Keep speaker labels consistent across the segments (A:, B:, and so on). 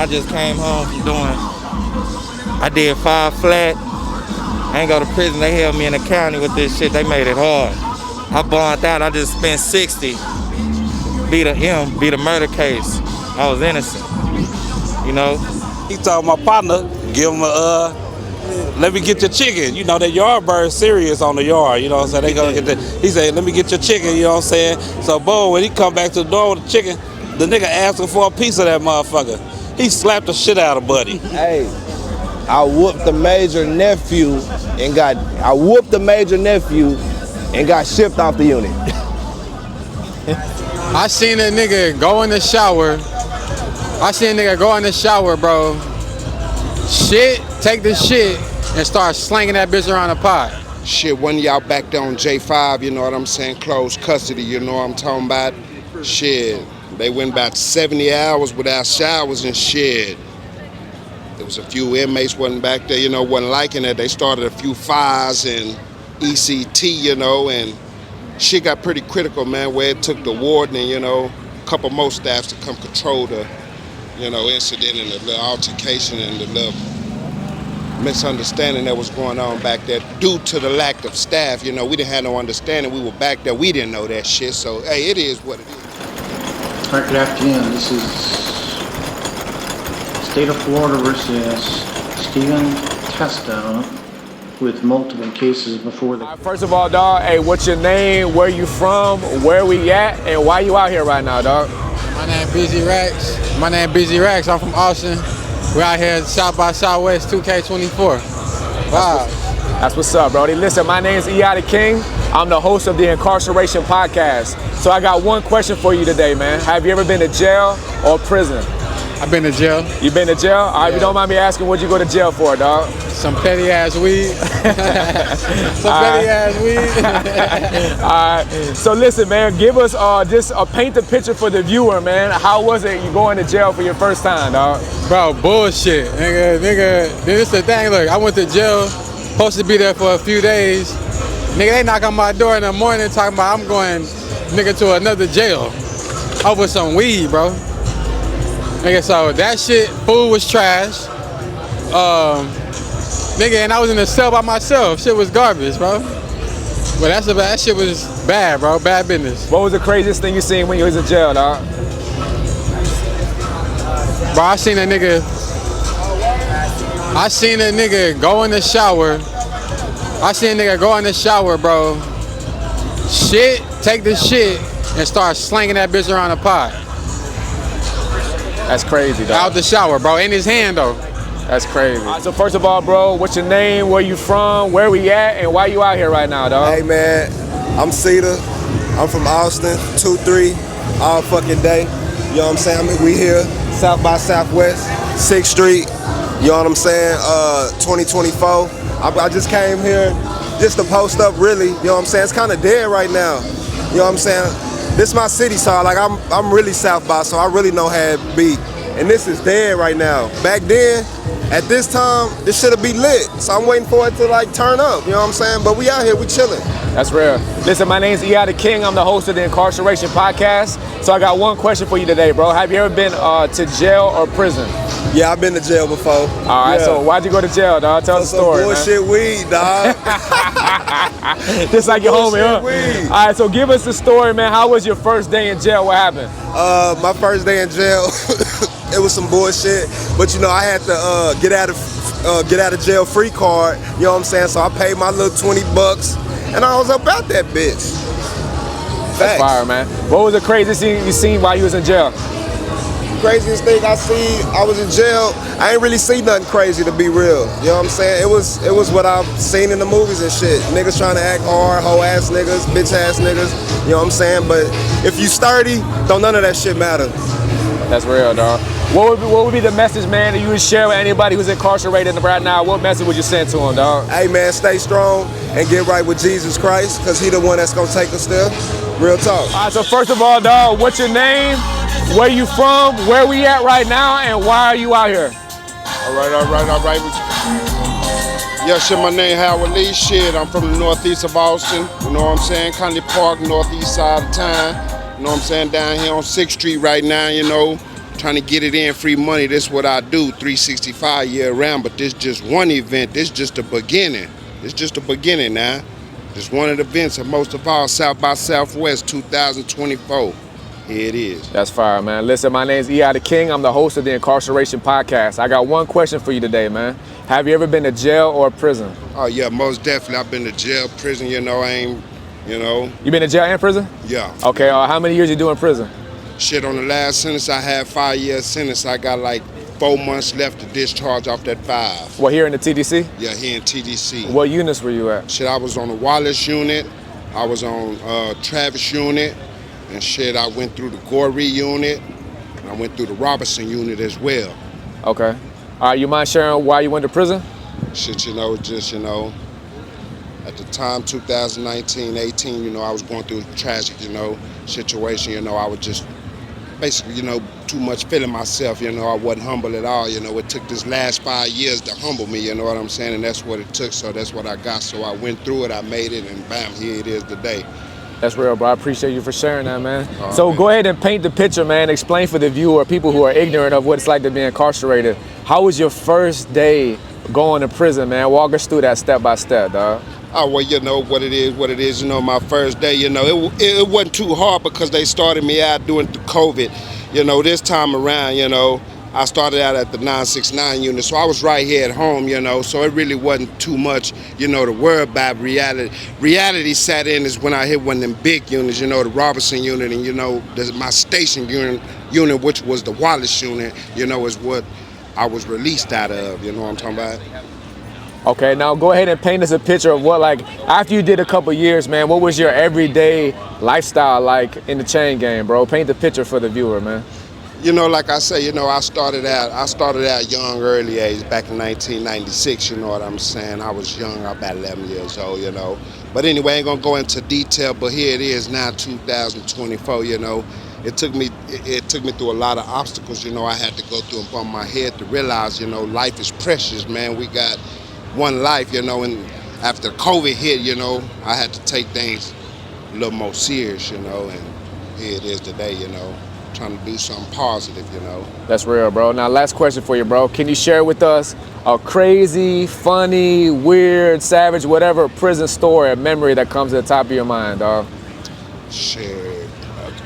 A: I just came home from I did 5 flat. I ain't go to prison. They held me in the county with this shit. They made it hard. I bonded out. I just spent 60. Beat a murder case. I was innocent. You know?
B: He told my partner, give him let me get your chicken. You know, that yard bird serious on the yard, you know what I'm saying? They gonna get he said, let me get your chicken, you know what I'm saying? So boom, when he come back to the door with the chicken, the nigga asked him for a piece of that motherfucker. He slapped the shit out of Buddy.
C: Hey, I whooped the major nephew and got shipped off the unit.
D: I seen a nigga go in the shower. Bro. Take the shit and start slanging that bitch around the pot.
E: Shit, one of y'all back there on J5, you know what I'm saying, closed custody, you know what I'm talking about? Shit, they went about 70 hours without showers and shit. There was a few inmates wasn't back there, you know, wasn't liking it. They started a few fires and ECT, you know, and shit got pretty critical, man, where it took the warden and, you know, a couple more staffs to come control the, you know, incident and the little altercation and the little misunderstanding that was going on back there due to the lack of staff. You know, we didn't have no understanding. We were back there. We didn't know that shit. So, hey, it is what it is.
F: All right, good afternoon. This is State of Florida versus Stephen Testo with multiple cases before the...
G: First of all, dog, hey, what's your name, where you from, where we at, and why you out here right now, dog?
D: My name Rackz. I'm from Austin. We're out here at South by Southwest 2K24. Wow.
G: That's what's up, Brody. Listen, my name's the King. I'm the host of the Incarceration podcast. So I got one question for you today, man. Have you ever been to jail or prison?
D: I've been to jail.
G: You been to jail? All right, if you don't mind me asking, what'd you go to jail for, dog?
D: Some petty ass weed.
G: All right. So listen, man, give us just paint the picture for the viewer, man. How was it you going to jail for your first time, dog?
D: Bro, bullshit. Nigga, this is the thing. Look, I went to jail, supposed to be there for a few days. Nigga, they knock on my door in the morning talking about I'm going, nigga, to another jail over some weed, bro. Nigga, so that shit, food was trash. Nigga, and I was in the cell by myself. Shit was garbage, bro. But that shit was bad, bro. Bad business.
G: What was the craziest thing you seen when you was in jail, dog?
D: Bro, I seen a nigga go in the shower. Bro. Take the shit and start slanging that bitch around the pot.
G: That's crazy, dog.
D: Out the shower, bro. In his hand, though.
G: That's crazy. All right, so first of all, bro, what's your name, where you from, where we at, and why you out here right now, dog?
C: Hey, man, I'm Cedar. I'm from Austin, 2-3, all fucking day. You know what I'm saying? We here, South by Southwest, 6th Street. You know what I'm saying? 2024. I just came here just to post up, really. You know what I'm saying? It's kind of dead right now. You know what I'm saying? This is my city, so like I'm really South by, so I really know how it be. And this is dead right now. Back then, at this time, this shit'll be lit. So I'm waiting for it to like turn up, you know what I'm saying? But we out here, we chilling.
G: That's real. Listen, my name's the King. I'm the host of the Incarceration podcast. So I got one question for you today, bro. Have you ever been to jail or prison?
C: Yeah, I've been to jail before.
G: All right, so why'd you go to jail, dog? Tell us the story,
C: bullshit weed, dog.
G: Just like your homie, huh?
C: Weed.
G: All right, so give us the story, man. How was your first day in jail? What happened?
C: My first day in jail, it was some bullshit. But you know, I had to get out of jail free card. You know what I'm saying? So I paid my little $20, and I was about that bitch.
G: That's fire, man. What was the craziest thing you seen while you was in jail?
C: Craziest thing I seen, I was in jail. I ain't really see nothing crazy, to be real. You know what I'm saying? It was what I've seen in the movies and shit. Niggas trying to act hard, hoe ass niggas, bitch ass niggas. You know what I'm saying? But if you sturdy, don't none of that shit matter.
G: That's real, dog. What would be the message, man, that you would share with anybody who's incarcerated right now? What message would you send to them, dog?
C: Hey, man, stay strong and get right with Jesus Christ, because he the one that's gonna take us there. Real talk.
G: All right, so first of all, dog, what's your name? Where you from? Where we at right now? And why are you out here?
E: All right. Yeah, shit, my name Howard Lee. Shit, I'm from the northeast of Austin. You know what I'm saying? Conley Park, northeast side of town. You know what I'm saying? Down here on 6th Street right now, you know. trying to get it in, free money. This is what I do, 365 year round, but this just one event. This just the beginning. It's just the beginning now. Just one of the events, and most of all, South by Southwest 2024. Here it is.
G: That's fire, man. Listen, my name's E.I. the King. I'm the host of the Incarceration podcast. I got one question for you today, man. Have you ever been to jail or prison?
E: Oh yeah, most definitely. I've been to jail, prison, you know,
G: You been to jail and prison?
E: Yeah.
G: Okay, how many years you do in prison?
E: Shit, on the last sentence, I had 5 years sentence. I got like 4 months left to discharge off that 5.
G: What, here in the TDC?
E: Yeah, here in TDC.
G: What units were you at?
E: Shit, I was on the Wallace unit. I was on Travis unit. And shit, I went through the Goree unit. And I went through the Robertson unit as well.
G: Okay. All right, you mind sharing why you went to prison?
E: Shit, at the time, 2019, 18, I was going through a tragic, situation. I was just basically, too much feeling myself. I wasn't humble at all. It took this last 5 years to humble me, you know what I'm saying? And that's what it took, so that's what I got. So I went through it, I made it, and bam, here it is today.
G: That's real, bro. I appreciate you for sharing that, man. So go ahead and paint the picture, man. Explain for the viewer, people who are ignorant of what it's like to be incarcerated. How was your first day going to prison, man? Walk us through that step by step, dog.
E: Oh, well, what it is. My first day, it wasn't too hard because they started me out doing the COVID. This time around, I started out at the 969 unit, so I was right here at home, so it really wasn't too much, to worry about. Reality set in is when I hit one of them big units, the Robertson unit, and, my station unit, which was the Wallace unit, is what I was released out of, you know what I'm talking about?
G: Okay, now go ahead and paint us a picture of what, like, after you did a couple years, man, what was your everyday lifestyle like in the chain gang, bro? Paint the picture for the viewer, man.
E: Like I say, I started out young, early age, back in 1996, you know what I'm saying? I was young, about 11 years old, But anyway, I ain't gonna go into detail, but here it is now, 2024, It took me through a lot of obstacles, I had to go through and bump my head to realize, life is precious, man. We got one life, and after COVID hit, I had to take things a little more serious, and here it is today, trying to do something positive,
G: That's real, bro. Now, last question for you, bro. Can you share with us a crazy, funny, weird, savage, whatever prison story, a memory that comes to the top of your mind, dog?
E: Shit.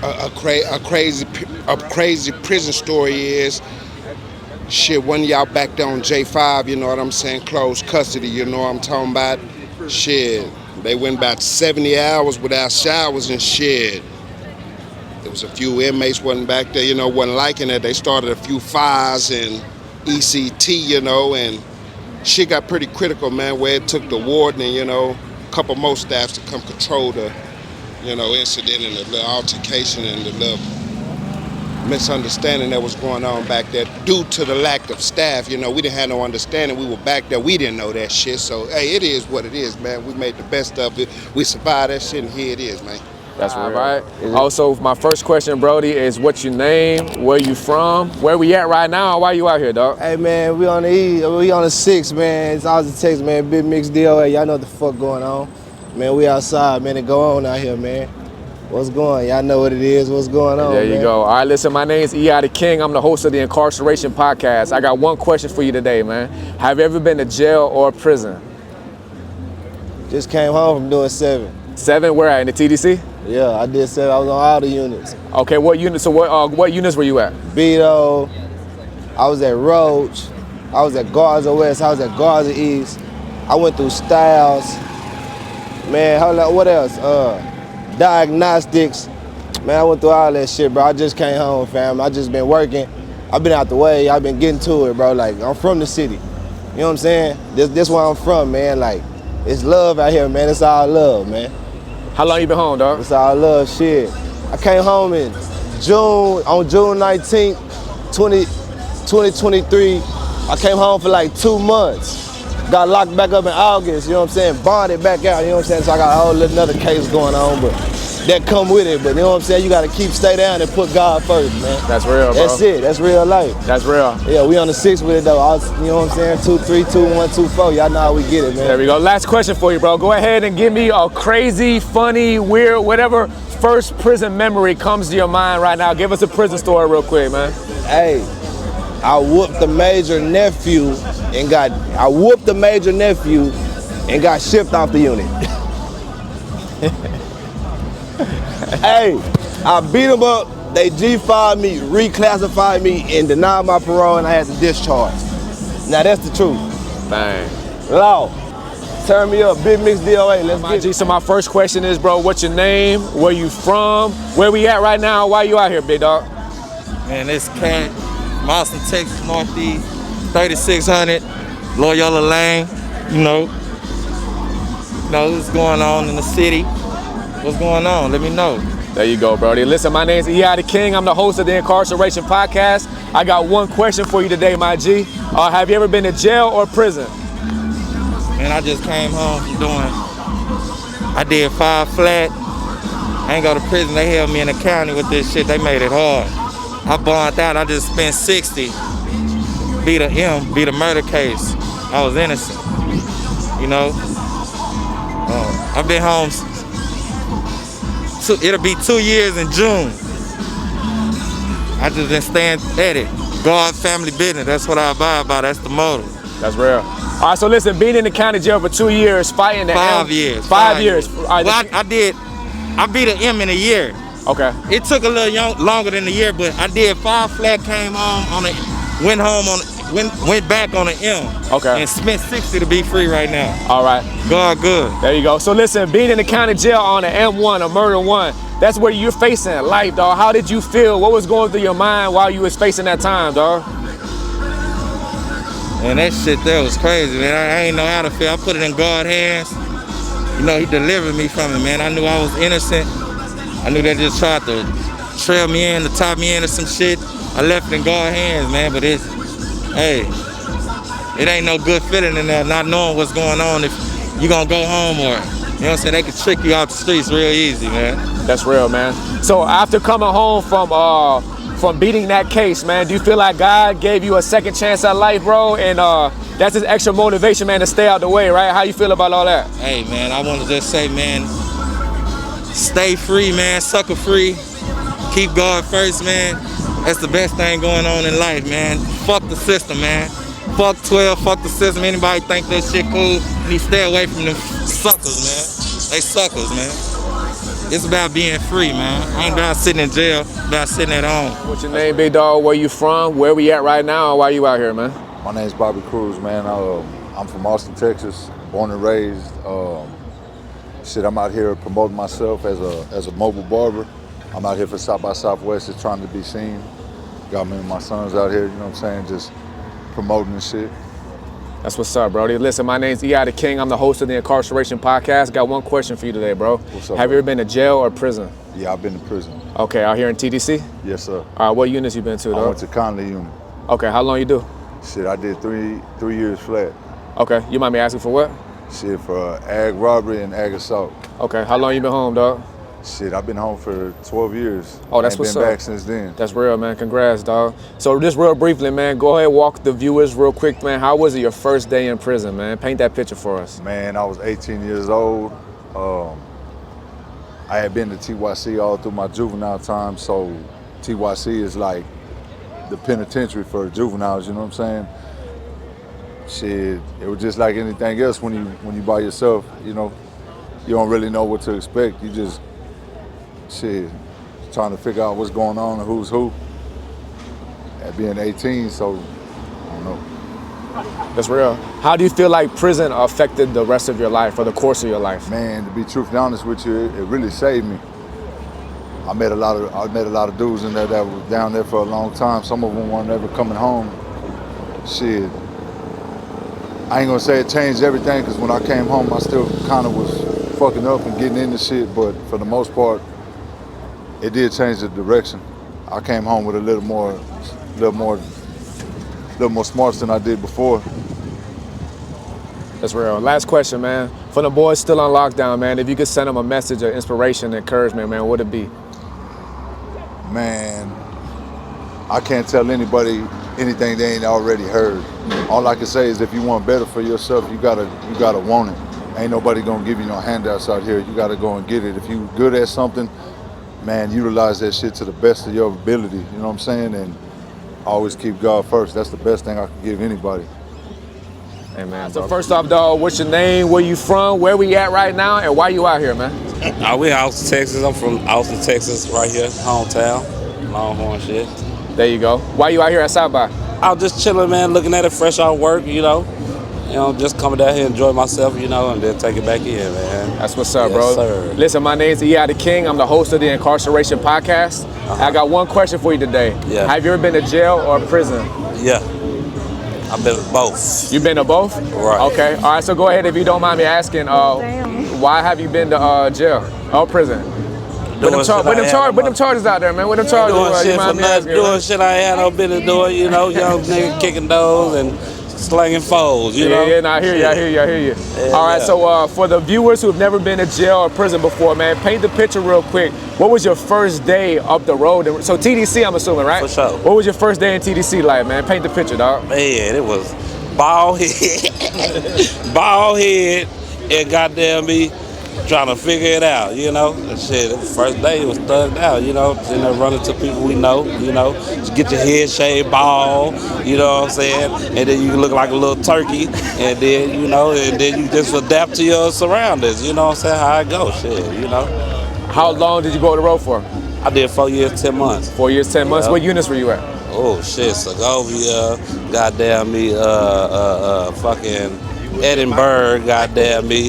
E: A crazy prison story is, shit, one of y'all back there on J5, you know what I'm saying, closed custody, you know what I'm talking about? Shit, they went about 70 hours without showers and shit. There was a few inmates wasn't back there, wasn't liking it. They started a few fires and ECT, and shit got pretty critical, man, where it took the warden and, a couple more staffs to come control the, incident and the little altercation and the little misunderstanding that was going on back there due to the lack of staff. We didn't have no understanding. We were back there. We didn't know that shit. So, hey, it is what it is, man. We made the best of it. We survived that shit, and here it is, man.
G: That's real. Right. Also, my first question, Brody, is what's your name, where you from, where we at right now, why you out here, dog?
H: Hey, man, we on the E, we on the 6, man. It's Austin, Texas, man. Big Mix DOA. Y'all know what the fuck going on. Man, we outside, man. It go on out here, man. What's going on? Y'all know what it is. What's going on,
G: There you
H: man?
G: go. All right, listen, my name's E.I. the King. I'm the host of the Incarceration podcast. I got one question for you today, man. Have you ever been to jail or prison?
H: Just came home from doing 7.
G: 7? Where at? In the TDC?
H: Yeah, I did 7. I was on all the units.
G: Okay, what unit? So what units were you at?
H: Beto. I was at Roach. I was at Garza West. I was at Garza East. I went through Styles. Man, hold on, what else? Diagnostics. Man, I went through all that shit, bro. I just came home, fam. I just been working. I've been out the way. I've been getting to it, bro. Like, I'm from the city. You know what I'm saying? This where I'm from, man. Like, it's love out here, man. It's all love, man.
G: How long you been home, dog?
H: It's all love, shit. I came home in June 19th, 2023. I came home for like 2 months. Got locked back up in August, you know what I'm saying? Bonded back out, you know what I'm saying? So I got a whole little another case going on, but that come with it. But you know what I'm saying? You gotta stay down and put God first, man.
G: That's real, bro.
H: That's it, that's real life.
G: That's real.
H: Yeah, we on the 6 with it though. You know what I'm saying? 2, 3, 2, 1, 2, 4. Y'all know how we get it, man.
G: There we go. Last question for you, bro. Go ahead and give me a crazy, funny, weird, whatever first prison memory comes to your mind right now? Give us a prison story real quick, man.
H: Hey, I whooped the major nephew and got shipped off the unit. Hey, I beat him up. They G5'd me, reclassified me, and denied my parole, and I had to discharge. Now that's the truth.
G: Bang.
H: Law. Turn me up, Big Mix DOA. Let's get it.
G: So my first question is, bro, what's your name? Where you from? Where we at right now? Why you out here, big dog?
A: Man, this cat, Austin, Texas, Northeast, 3600, Loyola Lane. You know what's going on in the city. What's going on? Let me know.
G: There you go, brody. Listen, my name's E.I. the King. I'm the host of the Incarceration podcast. I got one question for you today, my G. Have you ever been to jail or prison?
A: Man, I just came home from I did 5 flat. I ain't go to prison. They held me in the county with this shit. They made it hard. I bonded out. I just spent 60. Beat a murder case. I was innocent. You know? I've been home. It'll be 2 years in June. I just been staying at it. God, family business. That's what I abide by. That's the motto.
G: That's real. All right, so listen, being in the county jail for 2 years, fighting the
A: 5 years.
G: 5 years. All right,
A: well, I beat an M in a year.
G: Okay.
A: It took a little longer than a year, but I did 5 flat, came home went back on an M.
G: Okay.
A: And spent 60 to be free right now.
G: All right.
A: God good.
G: There you go. So listen, being in the county jail on an M1, a murder 1, that's where you're facing life, dog. How did you feel? What was going through your mind while you was facing that time, dog?
A: Man, that shit there was crazy, man. I ain't know how to feel. I put it in God's hands. You know, he delivered me from it, man. I knew I was innocent. I knew they just tried to trail me in, to tie me into some shit. I left it in God's hands, man, but it ain't no good feeling in there, not knowing what's going on if you gonna go home or, you know what I'm saying, they can trick you out the streets real easy, man.
G: That's real, man. So after coming home from beating that case, man, do you feel like God gave you a second chance at life, bro? And that's just extra motivation, man, to stay out the way, right? How you feel about all that?
A: Hey, man, I want to just say, man, stay free, man, sucker free. Keep God first, man. That's the best thing going on in life, man. Fuck the system, man. Fuck 12, fuck the system. Anybody think that shit cool, need to stay away from them suckers, man. They suckers, man. It's about being free, man. I ain't about sitting in jail, it's about sitting at home.
G: What's your name, big dog? Where you from? Where we at right now? And why you out here, man?
I: My name's Bobby Cruz, man. I'm from Austin, Texas, born and raised. I'm out here promoting myself as a mobile barber. I'm out here for South by Southwest, just trying to be seen. Got me and my sons out here, you know what I'm saying, just promoting and shit.
G: That's what's up, brody. Listen, my name's E.I. the King. I'm the host of the Incarceration podcast. Got one question for you today, bro.
I: What's up,
G: Have you ever been to jail or prison?
I: Yeah, I've been to prison.
G: Okay, out here in TDC?
I: Yes, sir.
G: All right, what units you been to,
I: I
G: though?
I: went to Conley unit.
G: Okay, how long you do?
I: Shit, I did three years flat.
G: Okay, you might be asking for what?
I: Shit, for ag robbery and ag assault.
G: Okay, how long you been home, dog?
I: Shit, I've been home for 12 years.
G: Oh, that's
I: I ain't
G: what's
I: been
G: up.
I: back since then.
G: That's real, man. Congrats, dog. So just real briefly, man, go ahead, walk the viewers real quick, man. How was it your first day in prison, man? Paint that picture for us.
I: Man, I was 18 years old. I had been to TYC all through my juvenile time, so TYC is like the penitentiary for juveniles, you know what I'm saying? Shit, it was just like anything else when you by yourself, you know. You don't really know what to expect. You just, trying to figure out what's going on and who's who. At being 18, so, I don't know.
G: That's real. How do you feel like prison affected the rest of your life or the course of your life?
I: Man, to be truthfully honest with you, it really saved me. I met a lot of dudes in there that were down there for a long time. Some of them weren't ever coming home. Shit. I ain't gonna say it changed everything, because when I came home, I still kind of was fucking up and getting into shit, but for the most part, it did change the direction. I came home with a little more smarts than I did before.
G: That's real. Last question, man. For the boys still on lockdown, man, if you could send them a message of inspiration and encouragement, man, what would it be?
I: Man, I can't tell anybody anything they ain't already heard. All I can say is if you want better for yourself, you gotta want it. Ain't nobody gonna give you no handouts out here. You gotta go and get it. If you good at something, man, utilize that shit to the best of your ability, you know what I'm saying? And always keep God first. That's the best thing I can give anybody.
G: Amen. So first off, dog, what's your name? Where you from? Where we at right now? And why you out here, man?
B: We in Austin, Texas. I'm from Austin, Texas, right here, hometown. Longhorn shit.
G: There you go. Why you out here at South by?
B: I was just chilling, man, looking at it fresh out of work, you know. Just coming down here, enjoy myself, you know, and then take it back in, man.
G: That's what's up,
B: yes,
G: bro.
B: Sir.
G: Listen, my name's the King. I'm the host of the Incarceration podcast. I got one question for you today.
B: Yeah.
G: Have you ever been to jail or prison?
B: Yeah. I've been to both.
G: You've been to both?
B: Right.
G: Okay. All right, so go ahead if you don't mind me asking, why have you been to jail or prison? Put them charges out there, man. What them charges?
B: Doing shit I had no business doing, you know, young nigga kicking doors and slanging foes, you know?
G: Yeah, I hear you.
B: Yeah,
G: all right, so for the viewers who have never been to jail or prison before, man, paint the picture real quick. What was your first day up the road? So TDC, I'm assuming, right?
B: For sure.
G: What was your first day in TDC like, man? Paint the picture, dog.
B: Man, it was bald head, and goddamn me trying to figure it out, you know? And shit, the first day it was thugged out, you know? Then they running to people we know, you know? Just get your head shaved bald, you know what I'm saying? And then you look like a little turkey, and then, you know, and then you just adapt to your surroundings, you know what I'm saying? How it goes, shit, you know?
G: How long did you go to the road for?
B: I did 4 years, 10 months.
G: 4 years, 10 months?
B: Yep.
G: What units were you at?
B: Oh, shit, Segovia, goddamn me, fucking Edinburgh, goddamn me.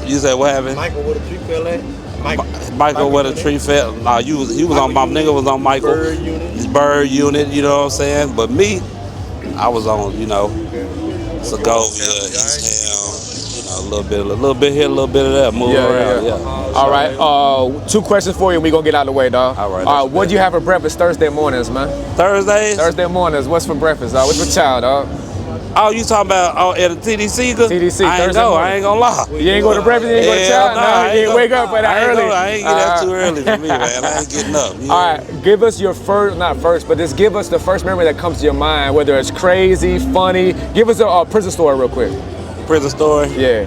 B: You said what happened?
C: Michael, where the tree fell at?
B: Michael, where the tree fell. Nah, he was on my nigga was on Michael. Bird unit, you know what I'm saying? But me, I was on, you know, Segovia, East Ham, you know, a little bit here, a little bit of that, move around. Yeah.
G: All right, 2 questions for you, and we gonna get out of the way, dog.
B: All right.
G: What do you have for breakfast Thursday mornings, man?
B: Thursdays?
G: Thursday mornings. What's for breakfast, dog? What's for child, dog?
B: Oh, you talking about at the TDC?
G: TDC.
B: I ain't gonna lie.
G: You ain't go to breakfast, you ain't go to child?
B: Nah,
G: you ain't wake up for that early.
B: I ain't get up too early for me, man. I ain't getting up.
G: All right, give us your but just give us the first memory that comes to your mind, whether it's crazy, funny. Give us a prison story real quick.
B: Prison story?
G: Yeah.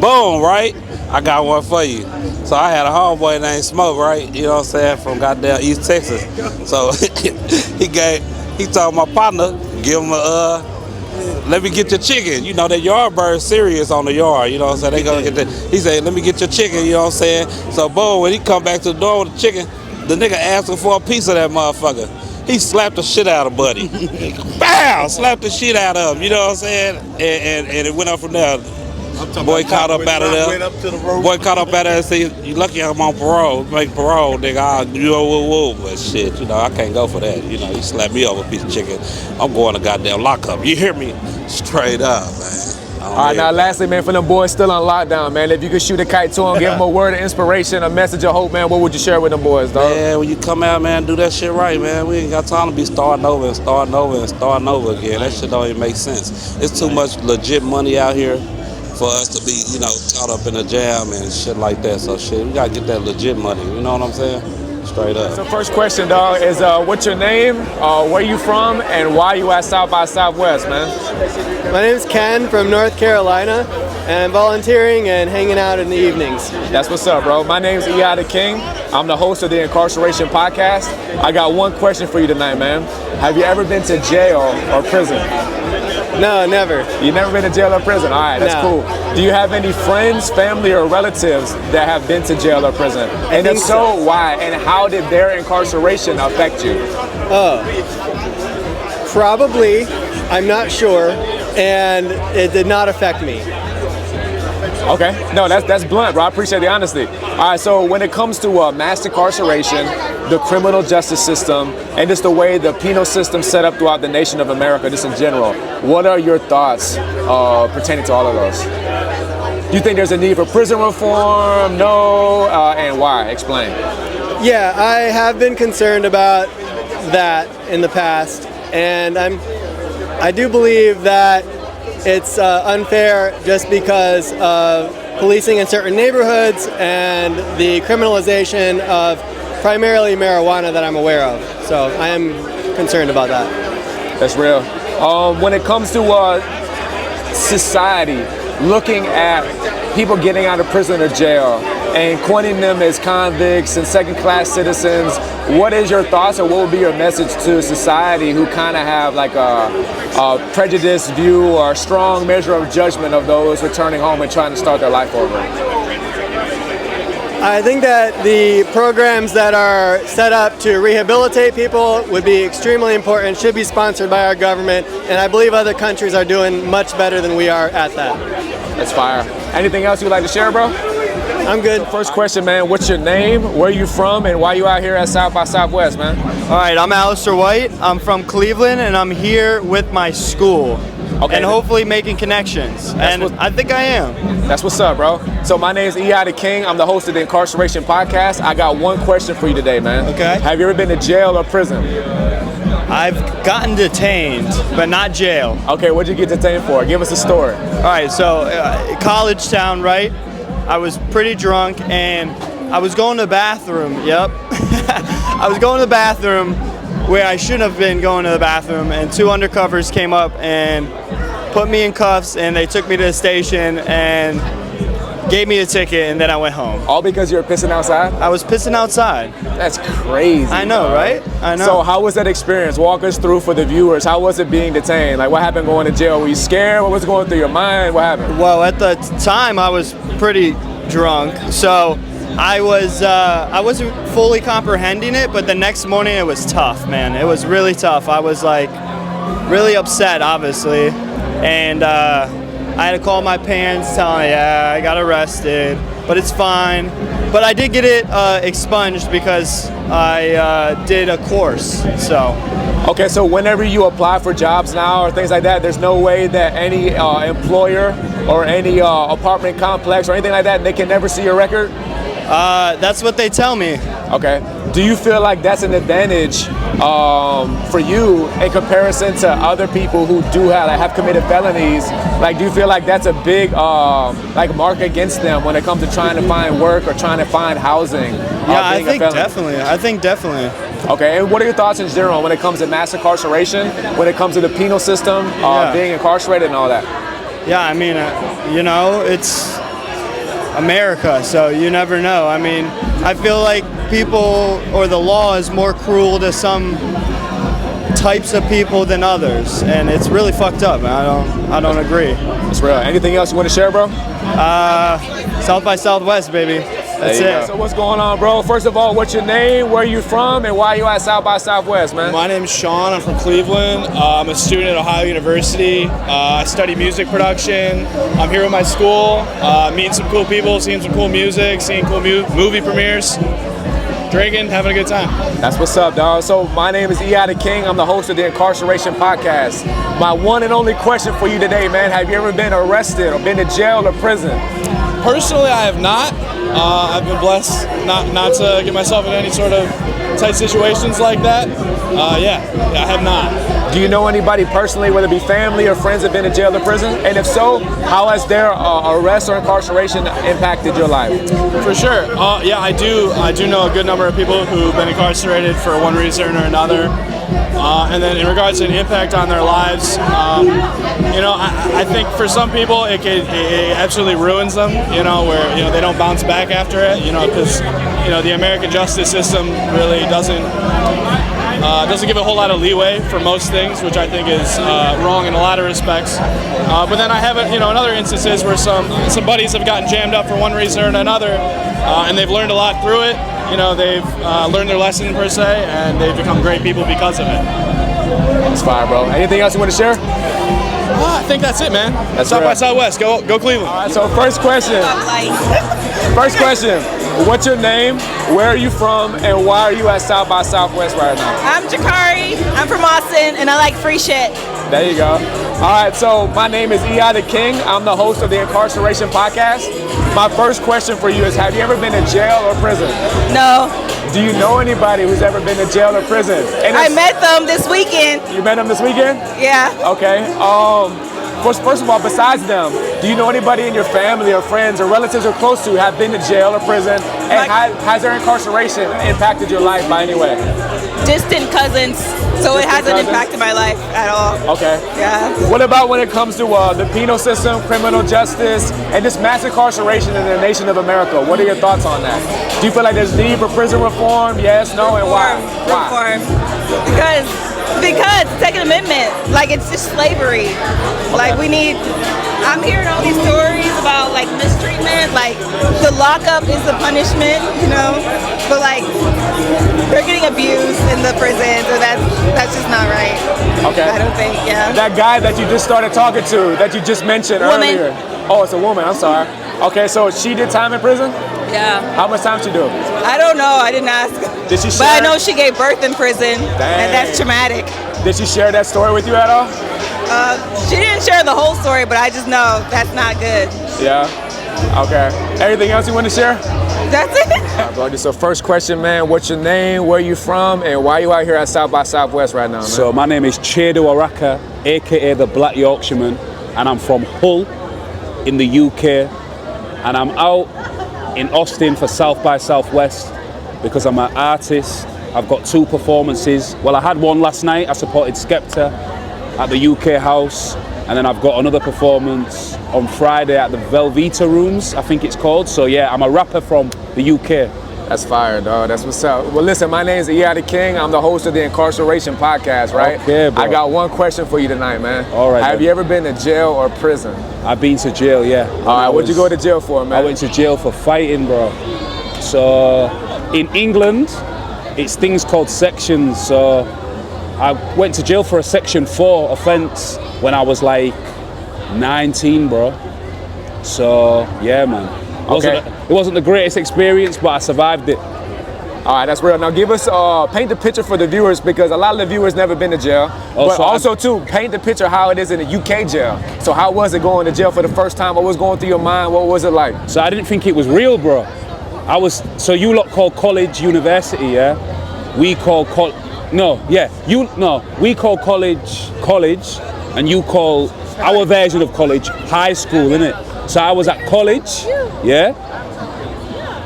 B: Boom, right? I got one for you. So I had a homeboy named Smoke, right? You know what I'm saying? From goddamn East Texas. So he told my partner, give him let me get your chicken. You know, that yard bird serious on the yard, you know what I'm saying? They gonna get he said, let me get your chicken, you know what I'm saying? So boom, when he come back to the door with the chicken, the nigga asked him for a piece of that motherfucker. He slapped the shit out of Buddy. Bow! Slapped the shit out of him, you know what I'm saying? And it went up from there. Boy caught up out of there. Boy caught up out of there and said, you lucky I'm on parole. Make parole, nigga. You know, woo. But shit, you know, I can't go for that. You know, he slapped me over a piece of chicken. I'm going to goddamn lockup. You hear me? Straight up, man.
G: All right, now lastly, man, for them boys still on lockdown, man, if you could shoot a kite to them, give them a word of inspiration, a message of hope, man, what would you share with them boys, dog?
B: Yeah, when you come out, man, do that shit right, man. We ain't got time to be starting over again. That shit don't even make sense. It's too much legit money out here for us to be, you know, caught up in a jam and shit like that. So shit, we gotta get that legit money. You know what I'm saying? Straight up.
G: So first question, dog, is what's your name, where you from, and why you at South by Southwest, man?
J: My name's Ken from North Carolina, and I'm volunteering and hanging out in the evenings.
G: That's what's up, bro. My name's the King. I'm the host of the Incarceration podcast. I got one question for you tonight, man. Have you ever been to jail or prison?
J: No, never.
G: You've never been to jail or prison? All right, that's cool. Do you have any friends, family, or relatives that have been to jail or prison? And if so, why? And how did their incarceration affect you?
J: Probably. I'm not sure. And it did not affect me.
G: Okay, no, that's blunt, bro. I appreciate the honesty. All right, so when it comes to mass incarceration, the criminal justice system, and just the way the penal system set up throughout the nation of America, just in general, what are your thoughts pertaining to all of those? Do you think there's a need for prison reform? No, and why? Explain.
J: Yeah, I have been concerned about that in the past, and I do believe that it's unfair just because of policing in certain neighborhoods and the criminalization of primarily marijuana that I'm aware of. So I am concerned about that.
G: That's real. When it comes to society, looking at people getting out of prison or jail, and coining them as convicts and second-class citizens. What is your thoughts, or what would be your message to society who kind of have like a prejudiced view or a strong measure of judgment of those returning home and trying to start their life over?
J: I think that the programs that are set up to rehabilitate people would be extremely important, should be sponsored by our government, and I believe other countries are doing much better than we are at that.
G: That's fire. Anything else you'd like to share, bro?
J: I'm good.
G: First question, man, what's your name, where you from, and why you out here at South by Southwest, man?
K: All right, I'm Alistair White. I'm from Cleveland, and I'm here with my school. Okay. And hopefully making connections. And I think I am.
G: That's what's up, bro. So my name is E.I. the King. I'm the host of the Incarceration podcast. I got one question for you today, man. Okay. Have you ever been to jail or prison?
K: I've gotten detained, but not jail.
G: Okay, what'd you get detained for? Give us a story.
K: All right, so college town, right? I was pretty drunk, and I was going to the bathroom. Yep. I was going to the bathroom where I shouldn't have been going to the bathroom, and two undercovers came up and put me in cuffs, and they took me to the station and gave me a ticket, and then I went home.
G: All because you were pissing outside?
K: I was pissing outside.
G: That's crazy.
K: I know,
G: bro.
K: Right? I know.
G: So how was that experience? Walk us through for the viewers. How was it being detained? Like, what happened going to jail? Were you scared? What was going through your mind? What happened?
K: Well, at the time, I was pretty drunk, so I wasn't fully comprehending it, but the next morning it was tough, man. It was really tough. I was like really upset, obviously, and I had to call my parents, telling them, yeah, I got arrested, but it's fine. But I did get it expunged because I did a course, so.
G: Okay, so whenever you apply for jobs now or things like that, there's no way that any employer or any apartment complex or anything like that, they can never see your record?
K: That's what they tell me.
G: Okay. Do you feel like that's an advantage for you in comparison to other people who do have committed felonies? Like, do you feel like that's a big mark against them when it comes to trying to find work or trying to find housing?
K: Yeah, I think definitely.
G: Okay, and what are your thoughts in general when it comes to mass incarceration, when it comes to the penal system, being incarcerated and all that?
K: Yeah, I mean, it's America, so you never know. I mean, I feel like people or the law is more cruel to some types of people than others, and it's really fucked up, man. I don't agree.
G: That's real. Anything else you want to share, bro?
K: South by Southwest, baby. That's it.
G: So what's going on, bro? First of all, what's your name, where you from, and why are you at South by Southwest, man?
L: My name's Sean. I'm from Cleveland. I'm a student at Ohio University. I study music production. I'm here with my school, meeting some cool people, seeing some cool music, seeing cool movie premieres, drinking, having a good time.
G: That's what's up, dog. So my name is E.I. the King. I'm the host of the Incarceration podcast. My one and only question for you today, man, have you ever been arrested or been to jail or prison?
L: Personally, I have not. I've been blessed not to get myself in any sort of tight situations like that. I have not.
G: Do you know anybody personally, whether it be family or friends, that have been to jail or prison? And if so, how has their arrest or incarceration impacted your life?
L: For sure. Yeah, I do know a good number of people who've been incarcerated for one reason or another. And then in regards to an impact on their lives, I think for some people it absolutely ruins them, where they don't bounce back after it, because the American justice system really doesn't give a whole lot of leeway for most things, which I think is wrong in a lot of respects. But then I have in other instances where some buddies have gotten jammed up for one reason or another, and they've learned a lot through it. They've learned their lesson per se, and they've become great people because of it.
G: That's fire, bro. Anything else you want to share?
L: I think that's it, man.
G: That's
L: South by
G: right.
L: Southwest. Go Cleveland.
G: All right, so first question. What's your name? Where are you from? And why are you at South by Southwest right now?
M: I'm Jakari. I'm from Austin, and I like free shit.
G: There you go. All right, so my name is E.I. the King. I'm the host of the Incarceration podcast. My first question for you is, have you ever been to jail or prison?
M: No.
G: Do you know anybody who's ever been to jail or prison? And
M: I met them this weekend.
G: You met them this weekend?
M: Yeah.
G: Okay. First of all, besides them, Do you know anybody in your family or friends or relatives or close to have been to jail or prison? And has their incarceration impacted your life by any way?
M: Distant cousins, so it hasn't impacted my life at all.
G: Okay.
M: Yeah.
G: What about when it comes to the penal system, criminal justice, and just mass incarceration in the nation of America? What are your thoughts on that? Do you feel like there's need for prison reform? Yes, no, and why?
M: Reform. Because Second Amendment, like it's just slavery. Like I'm hearing all these stories about like mistreatment, like the lockup is the punishment, you know? But like they're getting abused in the prisons, and that's just not right.
G: Okay.
M: I don't think, yeah.
G: That guy that you just started talking to, that you just mentioned earlier. Oh, it's a woman, I'm sorry. Okay, so she did time in prison?
M: Yeah.
G: How much time she do?
M: I don't know, I didn't ask.
G: Did she share?
M: But I know she gave birth in prison,
G: Dang.
M: and that's traumatic.
G: Did she share that story with you at all?
M: She didn't share the whole story, but I just know that's not good.
G: Yeah. Okay. Anything else you want to share?
M: That's it.
G: All right, bro. So first question, man. What's your name? Where you from? And why you out here at South by Southwest right now, man?
N: So my name is Chedu Oraka, aka the Black Yorkshireman, and I'm from Hull in the UK, and I'm out in Austin for South by Southwest because I'm an artist. I've got 2 performances. Well, I had one last night. I supported Skepta at the UK House, and then I've got another performance on Friday at the Velveeta Rooms, I think it's called. So yeah, I'm a rapper from the UK.
G: That's fire, dog. That's what's up. Well, listen, my name is the King. I'm the host of the Incarceration podcast, right?
N: Okay, bro.
G: I got one question for you tonight, man.
N: All right.
G: Have you ever been to jail or prison?
N: I've been to jail, yeah.
G: All right, what'd you go to jail for, man?
N: I went to jail for fighting, bro. So in England, it's things called sections. So I went to jail for a Section 4 offence when I was like 19, bro. So yeah, man. It wasn't the greatest experience, but I survived it.
G: All right, that's real. Now give us, paint the picture for the viewers, because a lot of the viewers never been to jail. But also too, paint the picture how it is in a UK jail. So how was it going to jail for the first time? What was going through your mind? What was it like?
N: So I didn't think it was real, bro. So you lot call college university, yeah? We call we call college, and you call our version of college high school, innit? So I was at college, yeah?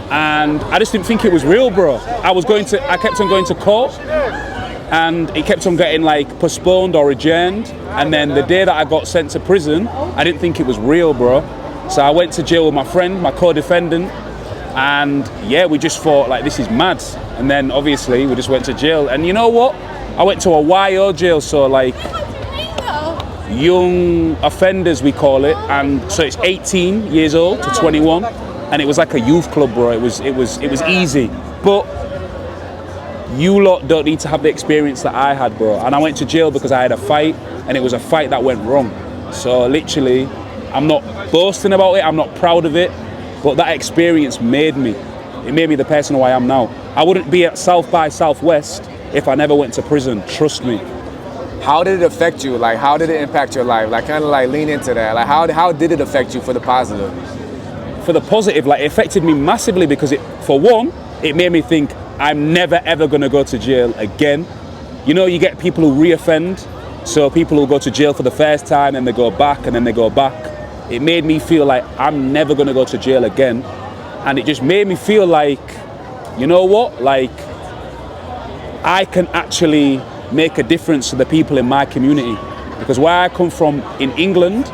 N: And I just didn't think it was real, bro. I kept on going to court, and it kept on getting like postponed or adjourned. And then the day that I got sent to prison, I didn't think it was real, bro. So I went to jail with my friend, my co-defendant, and yeah, we just thought like, this is mad. And then obviously we just went to jail. And you know what? I went to a YO jail, so like young offenders we call it, and so it's 18 years old to 21. And it was like a youth club, bro. It was easy. But you lot don't need to have the experience that I had, bro. And I went to jail because I had a fight, and it was a fight that went wrong. So literally, I'm not boasting about it, I'm not proud of it, but that experience made me. It made me the person who I am now. I wouldn't be at South by Southwest if I never went to prison, trust me.
G: How did it affect you? Like, how did it impact your life? Like, kind of like lean into that. Like, how did it affect you for the positive?
N: For the positive, like, it affected me massively because for one, it made me think I'm never ever gonna go to jail again. You know, you get people who reoffend, so people who go to jail for the first time and they go back and then they go back. It made me feel like I'm never gonna go to jail again. And it just made me feel like, you know what, like I can actually make a difference to the people in my community. Because where I come from in England,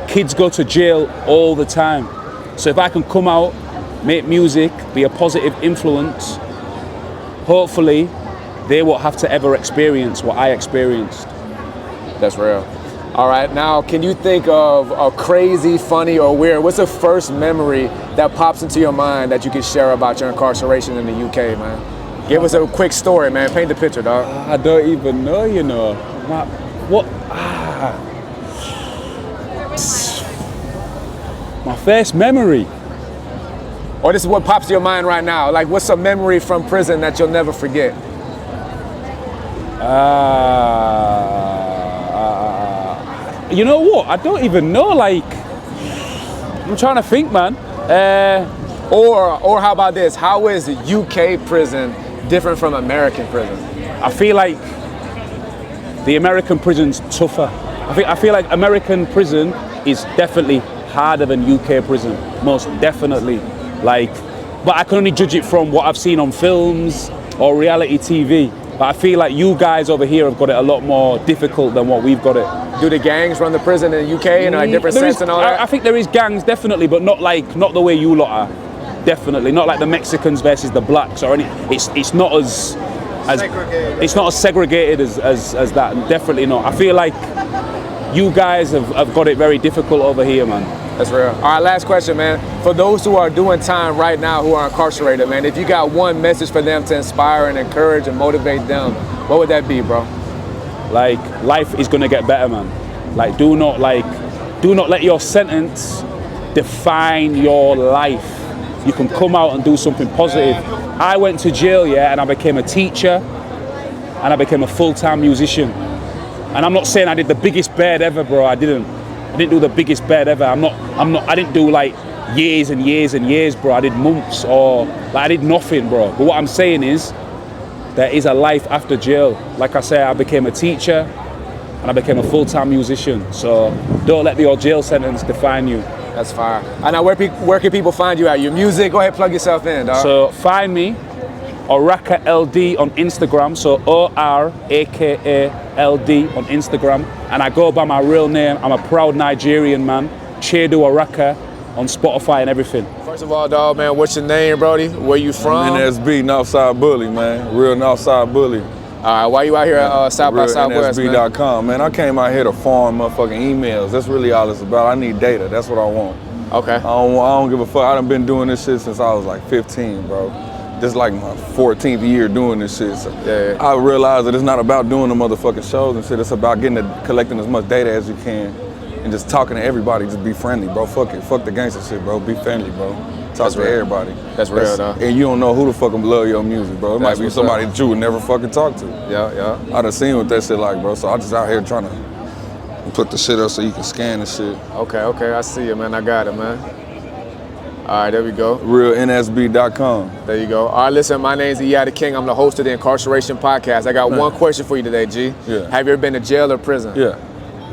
N: kids go to jail all the time. So if I can come out, make music, be a positive influence, hopefully they won't have to ever experience what I experienced.
G: That's real. All right, now can you think of a crazy, funny, or weird, what's the first memory that pops into your mind that you can share about your incarceration in the UK, man? Give us a quick story, man. Paint the picture, dog.
N: I don't even know, you know. My first memory.
G: Or this is what pops to your mind right now. Like, what's a memory from prison that you'll never forget?
N: You know what? I don't even know. Like, I'm trying to think, man.
G: Or how about this? How is UK prison different from American prison?
N: I feel like the American prison's tougher. I feel like American prison is definitely harder than UK prison, most definitely. Like, but I can only judge it from what I've seen on films or reality TV. But I feel like you guys over here have got it a lot more difficult than what we've got it.
G: Do the gangs run the prison in the UK and like different sets and all that?
N: I think there is gangs, definitely, but not the way you lot are. Definitely, not like the Mexicans versus the blacks or any. It's not as it's not as segregated as that. Definitely not. I feel like you guys have got it very difficult over here, man.
G: That's real. All right, last question, man. For those who are doing time right now, who are incarcerated, man, if you got one message for them to inspire and encourage and motivate them, what would that be, bro?
N: Like, life is gonna get better, man. Like, do not let your sentence define your life. You can come out and do something positive. I went to jail, yeah, and I became a teacher, and I became a full-time musician. And I'm not saying I did the biggest bed ever, bro. I didn't do the biggest bed ever. I didn't do like years and years and years, bro. I did months or like I did nothing, bro. But what I'm saying is there is a life after jail. Like I say, I became a teacher and I became a full-time musician. So don't let your jail sentence define you.
G: That's fire. And now where can people find you at? Your music? Go ahead, plug yourself in, dog.
N: So find me, Oraka LD on Instagram. So ORAKA LD on Instagram. And I go by my real name. I'm a proud Nigerian man. Chedu Oraka on Spotify and everything.
G: First of all, dog, man, what's your name, Brody? Where you from?
O: I'm NSB, Northside Bully, man. Real Northside Bully.
G: All right, why you out here at South by Southwest,
O: NSB.com, man? I came out here to farm motherfucking emails. That's really all it's about. I need data. That's what I want.
G: Okay.
O: I don't give a fuck. I done been doing this shit since I was like 15, bro. This is like my 14th year doing this shit. So
G: yeah.
O: I realized that it's not about doing the motherfucking shows and shit. It's about collecting as much data as you can and just talking to everybody. Just be friendly, bro. Fuck it. Fuck the gangster shit, bro. Be friendly, bro. Talk to everybody.
G: That's real, though.
O: And you don't know who the fuck love your music, bro. It might be somebody that you would never fucking talk to.
G: Yeah.
O: I done seen what that shit like, bro. So I just out here trying to put the shit up so you can scan the shit.
G: Okay. I see you, man. I got it, man. All right, there we go.
O: RealNSB.com.
G: There you go. All right, listen, my name's The King. I'm the host of the Incarceration podcast. I got one question for you today, G.
O: Yeah.
G: Have you ever been to jail or prison?
O: Yeah.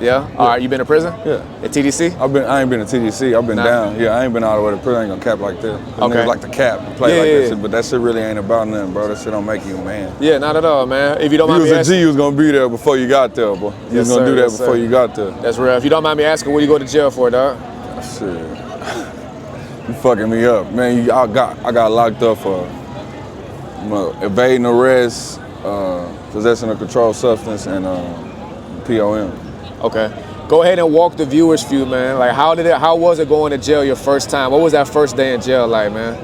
G: Yeah? All right, you been to prison?
O: Yeah.
G: At TDC?
O: I ain't been to TDC. I've been down. Yeah, I ain't been all the way to prison. I ain't gonna cap like that.
G: Okay.
O: Like the cap, play like that shit. But that shit really ain't about nothing, bro. That shit don't make you a man.
G: Yeah, not at all, man. If you don't mind me
O: asking.
G: asking.
O: You was a G, you was gonna be there before you got there, boy. You was gonna do that before you got there.
G: That's real. If you don't mind me asking, what do you go to jail for, dog?
O: Shit. You fucking me up, man. I got locked up for evading arrest, possession of controlled substance, and POM.
G: Okay. Go ahead and walk the viewers through, man. Like, how was it going to jail your first time? What was that first day in jail like, man?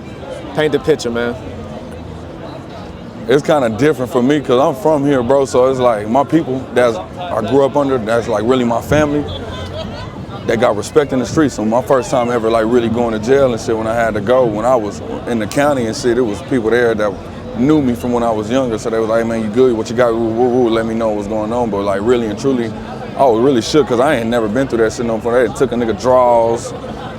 G: Paint the picture, man.
O: It's kind of different for me because I'm from here, bro. So it's like my people that I grew up under, that's like really my family. They got respect in the streets. So my first time ever like really going to jail and shit when I had to go, when I was in the county and shit, it was people there that knew me from when I was younger. So they was like, hey, man, you good? What you got? Woo, let me know what's going on. But like really and truly, I was really shook because I ain't never been through that shit no more. They took a nigga drawers,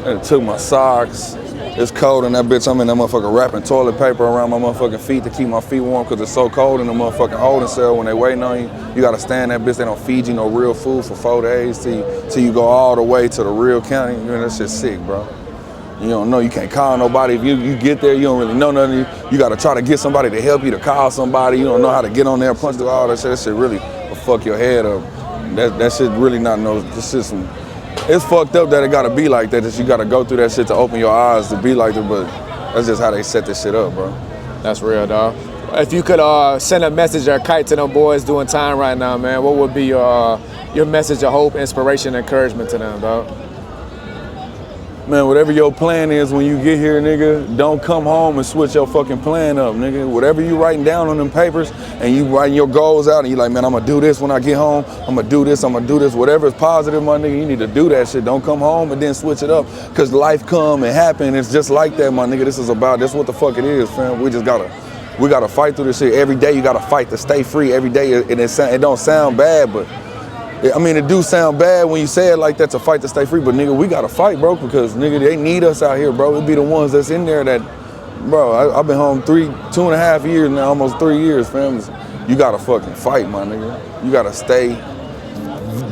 O: they took my socks. It's cold in that bitch. I'm in that motherfucker wrapping toilet paper around my motherfucking feet to keep my feet warm because it's so cold in the motherfucking holding cell when they waiting on you. You gotta stand that bitch. They don't feed you no real food for 4 days till you go all the way to the real county. You know, that shit's sick, bro. You don't know, you can't call nobody. If you get there, you don't really know nothing. You gotta try to get somebody to help you to call somebody. You don't know how to get on there, punch through all that shit. That shit really will fuck your head up. That shit really not no, this shit some, it's fucked up that it gotta be like that you gotta go through that shit to open your eyes to be like that, but that's just how they set this shit up, bro.
G: That's real, dog. If you could send a message or a kite to them boys doing time right now, man, what would be your message of hope, inspiration, encouragement to them, dog?
O: Man, whatever your plan is when you get here, nigga, don't come home and switch your fucking plan up, nigga. Whatever you writing down on them papers and you writing your goals out and you like, man, I'm gonna do this when I get home. I'm gonna do this, Whatever is positive, my nigga, you need to do that shit. Don't come home and then switch it up. Cause life come and happen. It's just like that, my nigga. This what the fuck it is, fam. We gotta fight through this shit. Every day you gotta fight to stay free. Every day, and it don't sound bad, but I mean, it do sound bad when you say it like that, to fight to stay free, but nigga, we gotta fight, bro, because nigga, they need us out here, bro. It be the ones that's in there that, bro, I've been home 2.5 years now, almost 3 years, fam. You gotta fucking fight, my nigga. You gotta stay,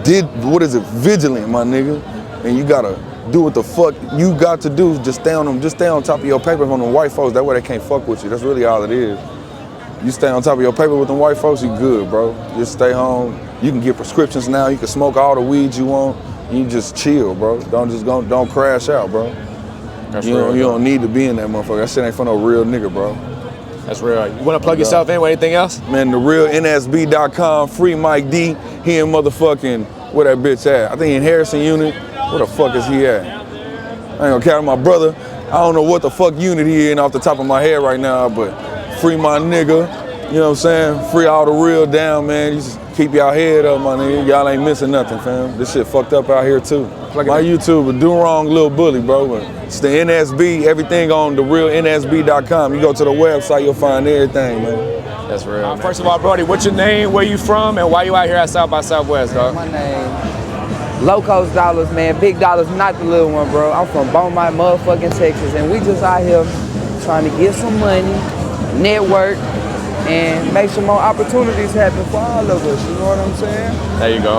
O: vigilant, my nigga. And you gotta do what the fuck you got to do. Just stay on them. Just stay on top of your paper from them white folks. That way they can't fuck with you. That's really all it is. You stay on top of your paper with them white folks, you good, bro. Just stay home. You can get prescriptions now. You can smoke all the weed you want. You just chill, bro. Don't crash out, bro.
G: That's
O: you
G: real.
O: You don't need to be in that motherfucker. That shit ain't for no real nigga, bro.
G: That's real. You want to plug yourself in with anything else?
O: Man, therealnsb.com, free Mike D. He in motherfucking, where that bitch at? I think he in Harrison unit. Where the fuck is he at? I ain't gonna count my brother. I don't know what the fuck unit he in off the top of my head right now, but free my nigga. You know what I'm saying? Free all the real down, man. You just keep y'all head up, my nigga. Y'all ain't missing nothing, fam. This shit fucked up out here too. My YouTube, do wrong, little bully, bro. But it's the NSB, everything on therealnsb.com. You go to the website, you'll find everything, man.
G: That's real. First of all, Brody, what's your name, where you from, and why you out here at South by Southwest, dog?
P: My name, Low Cost Dollars, man. Big dollars, not the little one, bro. I'm from Beaumont, motherfucking Texas, and we just out here trying to get some money, network, and make some more opportunities happen for all of us, you know what I'm saying?
G: There you go.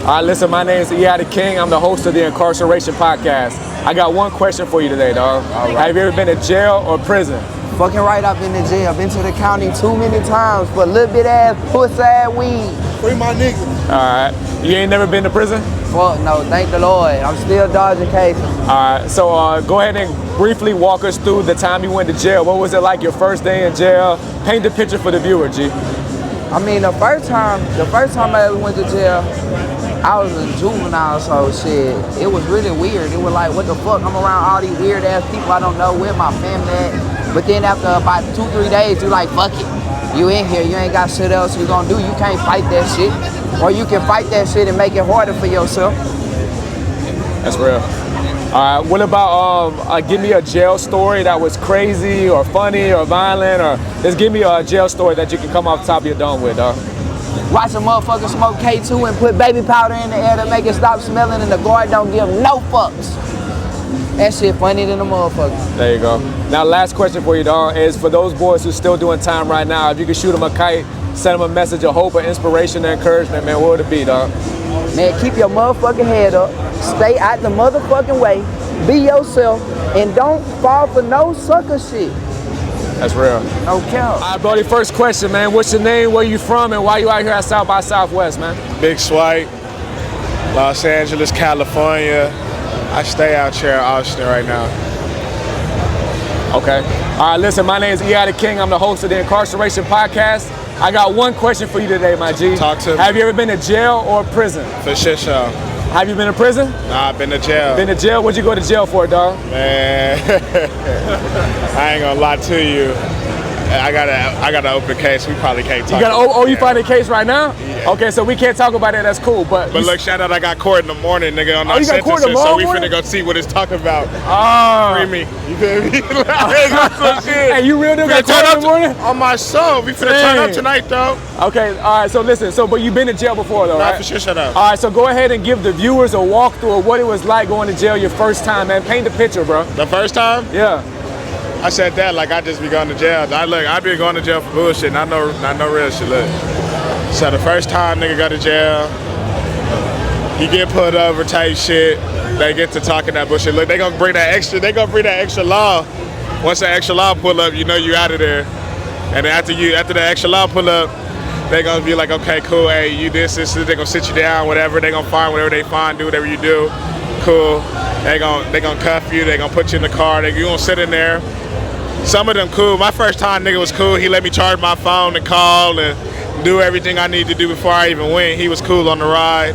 G: All right, listen, my name is the King. I'm the host of the Incarceration podcast. I got one question for you today, dog. Right. Have you ever been to jail or prison?
P: Fucking right, I've been to jail. Been to the county too many times for a little bit ass pussy ass weed. Free my nigga.
G: All right. You ain't never been to prison?
P: Fuck no, thank the Lord. I'm still dodging cases.
G: All right, so go ahead and briefly walk us through the time you went to jail. What was it like your first day in jail? Paint the picture for the viewer, G.
P: I mean, the first time I ever went to jail, I was a juvenile, so shit, it was really weird. It was like, what the fuck? I'm around all these weird ass people I don't know, where my family at. But then after about 2-3 days, you like, fuck it. You in here, you ain't got shit else you gonna do. You can't fight that shit. Or you can fight that shit and make it harder for yourself.
G: That's real. All right, what about, give me a jail story that was crazy or funny or violent, or just give me a jail story that you can come off the top of your dome with, dog.
P: Watch a motherfucker smoke K2 and put baby powder in the air to make it stop smelling, and the guard don't give no fucks. That shit funny than a motherfucker.
G: There you go. Now, last question for you, dog, is for those boys who's still doing time right now, if you could shoot them a kite, send them a message of hope or inspiration and encouragement, man, what would it be, dog?
P: Man, keep your motherfucking head up. Stay out the motherfucking way. Be yourself. And don't fall for no sucker shit.
G: That's real.
P: No cap.
G: All right, Brody, first question, man. What's your name, where you from, and why you out here at South by Southwest, man?
Q: Big Swipe, Los Angeles, California. I stay out here in Austin right now.
G: Okay. All right, listen, my name is the King. I'm the host of the Incarceration podcast. I got one question for you today, my G.
Q: Talk to me.
G: Have you ever been to jail or prison?
Q: For shit show.
G: Have you been to prison?
Q: Nah, I've been to jail.
G: Been to jail? What'd you go to jail for, dog?
Q: Man, I ain't gonna lie to you. I got an open case. We probably can't talk.
G: You got you find a case right now? Yeah. Okay, so we can't talk about it. That's cool. But
Q: look, shout out, I got court in the morning, nigga, on our
G: you got court
Q: sentences,
G: tomorrow
Q: so we
G: morning?
Q: finna go see what it's talking about.
G: Oh.
Q: Free me. You feel me? Hey,
G: you real deal got court in the morning?
Q: On my soul. We finna turn up tonight, though.
G: Okay, all right, so listen, but you've been to jail before, though, right?
Q: For sure, shut up.
G: All right, so go ahead and give the viewers a walkthrough of what it was like going to jail your first time, man. Paint the picture, bro.
Q: The first time?
G: Yeah.
Q: I said that like I just be going to jail. I've been going to jail for bullshit, not no real shit. Look. So the first time nigga go to jail, you get put over type shit. They get to talking that bullshit. Look, they gonna bring that extra law. Once that extra law pull up, you know you out of there. And after the extra law pull up, they gonna be like, okay, cool, hey, you this, they gonna sit you down, whatever, they gonna find whatever they find, do whatever you do. Cool. They gonna cuff you, they gonna put you in the car, you gonna sit in there. Some of them cool. My first time nigga was cool. He let me charge my phone and call and do everything I need to do before I even went. He was cool on the ride.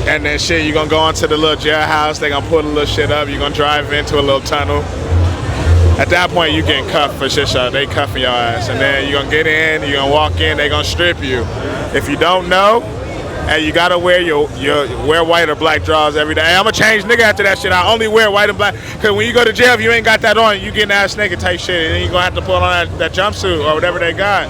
Q: And then shit, you gonna go into the little jailhouse, they gonna put a little shit up, you gonna drive into a little tunnel. At that point you getting cuffed for shit show. They cuffing your ass. And then you gonna get in, you gonna walk in, they gonna strip you. If you don't know, hey, you gotta wear wear white or black drawers every day. Hey, I'm a changed nigga after that shit. I only wear white and black. Cause when you go to jail, if you ain't got that on, you getting ass naked type shit. And then you gonna have to put on that jumpsuit or whatever they got.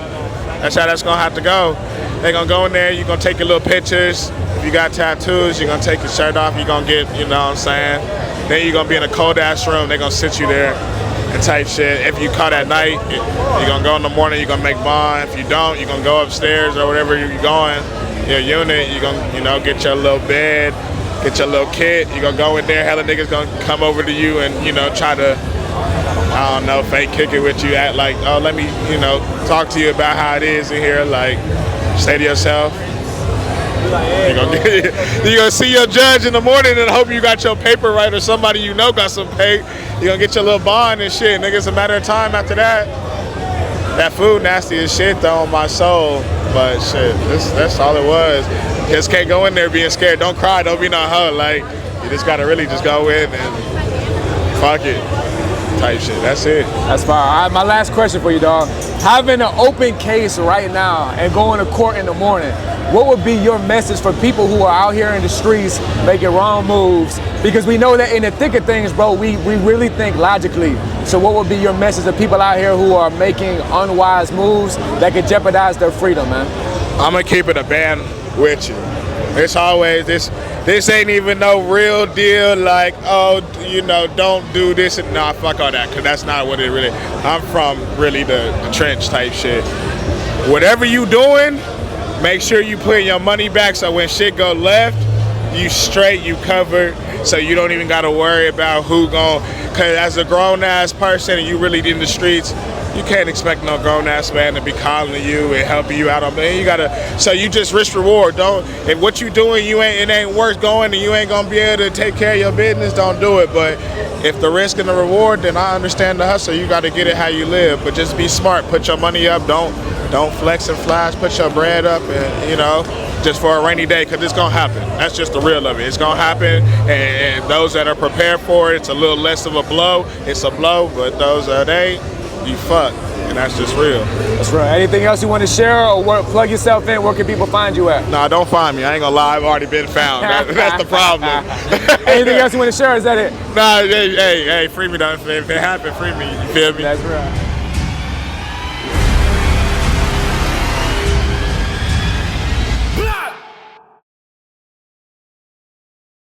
Q: That's how that's gonna have to go. They gonna go in there, you gonna take your little pictures. If you got tattoos, you're gonna take your shirt off, you gonna get, you know what I'm saying? Then you're gonna be in a cold ass room, they gonna sit you there and type shit. If you caught at night, you're gonna go in the morning, you're gonna make bond. If you don't, you're gonna go upstairs or whatever you're going. Your unit, you're gonna, get your little bed, get your little kit. You gonna go in there, hella niggas gonna come over to you and, you know, try to, I don't know, fake kick it with you, act like, oh, let me, you know, talk to you about how it is in here. Like, stay to yourself. You're gonna see your judge in the morning and hope you got your paper right, or somebody you know got some pay. You're gonna get your little bond and shit. Nigga, it's a matter of time after that. That food nasty as shit though on my soul. But shit, that's all it was. Just can't go in there being scared. Don't cry, don't be no hoe. Like, you just gotta really just go in and fuck it. Type shit. That's it.
G: That's fine. All right, my last question for you, dog. Having an open case right now and going to court in the morning, what would be your message for people who are out here in the streets making wrong moves? Because we know that in the thick of things, bro, we really think logically. So what would be your message to people out here who are making unwise moves that could jeopardize their freedom, man?
Q: I'm gonna keep it a band with you. It's always this ain't even no real deal, like, oh, you know, don't do this and nah, fuck all that, because that's not what it really. I'm from really the trench type shit. Whatever you doing, make sure you put your money back so when shit go left, you straight, you covered, so you don't even gotta worry about who gon', cause as a grown ass person and you really in the streets, you can't expect no grown ass man to be calling you and helping you out on man. You gotta, so you just risk reward. Don't, if what you doing it ain't worth going and you ain't gonna be able to take care of your business, don't do it. But if the risk and the reward, then I understand the hustle. You gotta get it how you live, but just be smart. Put your money up. Don't flex and flash. Put your bread up, and you know, just for a rainy day, because it's gonna happen. That's just the real of it. It's gonna happen, and those that are prepared for it, it's a little less of a blow. It's a blow, but those that ain't, you fuck, and that's just real.
G: That's right. Anything else you want to share or plug yourself in? Where can people find you at?
Q: Nah, don't find me. I ain't gonna lie. I've already been found. That's the problem.
G: Anything else you want to share? Or is that it?
Q: Nah, hey, free me though. If it happened, free me. You feel me?
G: That's right.